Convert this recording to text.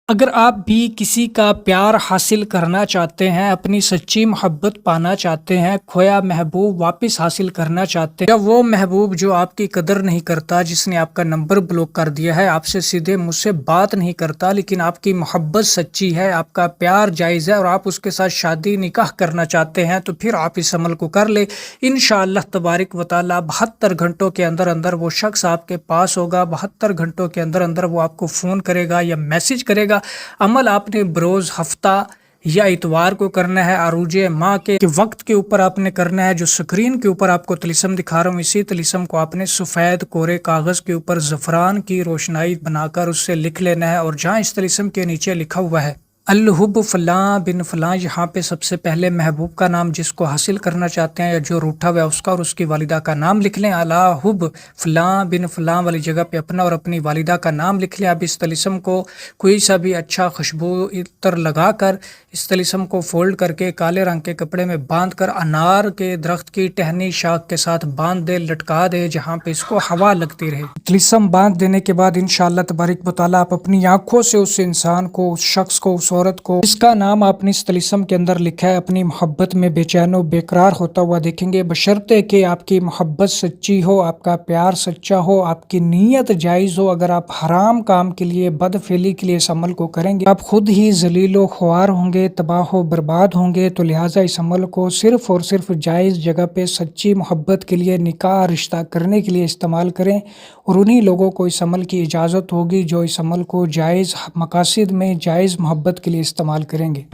اگر آپ بھی کسی کا پیار حاصل کرنا چاہتے ہیں، اپنی سچی محبت پانا چاہتے ہیں، کھویا محبوب واپس حاصل کرنا چاہتے ہیں، یا وہ محبوب جو آپ کی قدر نہیں کرتا، جس نے آپ کا نمبر بلاک کر دیا ہے، آپ سے سیدھے مجھ سے بات نہیں کرتا، لیکن آپ کی محبت سچی ہے، آپ کا پیار جائز ہے اور آپ اس کے ساتھ شادی نکاح کرنا چاہتے ہیں، تو پھر آپ اس عمل کو کر لیں۔ انشاءاللہ تبارک و تعالی 72 گھنٹوں کے اندر اندر وہ شخص آپ کے پاس ہوگا، 72 گھنٹوں کے اندر اندر وہ آپ کو فون کرے گا یا میسج کرے گا۔ عمل آپ نے بروز ہفتہ یا اتوار کو کرنا ہے، عروج ماہ کے وقت کے اوپر آپ نے کرنا ہے۔ جو سکرین کے اوپر آپ کو طلسم دکھا رہا ہوں، اسی طلسم کو آپ نے سفید کورے کاغذ کے اوپر زعفران کی روشنائی بنا کر اس سے لکھ لینا ہے، اور جہاں اس طلسم کے نیچے لکھا ہوا ہے الحب فلاں بن فلاں، یہاں پہ سب سے پہلے محبوب کا نام جس کو حاصل کرنا چاہتے ہیں یا جو روٹھا ہوا ہے اس کا اور اس کی والدہ کا نام لکھ لیں۔ الحب فلاں بن فلاں والی جگہ پہ اپنا اور اپنی والدہ کا نام لکھ لیں۔ اب اس طلسم کو کوئی سا بھی اچھا خوشبو عطر لگا کر اس طلسم کو فولڈ کر کے کالے رنگ کے کپڑے میں باندھ کر انار کے درخت کی ٹہنی شاخ کے ساتھ باندھ دے، لٹکا دے، جہاں پہ اس کو ہوا لگتی رہے۔ طلسم باندھ دینے کے بعد انشاءاللہ تبارک و تعالیٰ آپ اپنی آنکھوں سے اس انسان کو، اس شخص کو، اس عورت کو جس کا نام آپ نے اس طلسم کے اندر لکھا ہے، اپنی محبت میں بے چین و بے قرار ہوتا ہوا دیکھیں گے، بشرطے کہ آپ کی محبت سچی ہو، آپ کا پیار سچا ہو، آپ کی نیت جائز ہو۔ اگر آپ حرام کام کے لیے، بد فعلی کے لیے اس عمل کو کریں گے، آپ خود ہی ذلیل و خوار ہوں گے، تباہ و برباد ہوں گے۔ تو لہٰذا اس عمل کو صرف اور صرف جائز جگہ پہ سچی محبت کے لیے، نکاح رشتہ کرنے کے لیے استعمال کریں، اور انہی لوگوں کو اس عمل کی اجازت ہوگی جو اس عمل کو جائز مقاصد میں، جائز محبت کے لیے استعمال کریں گے۔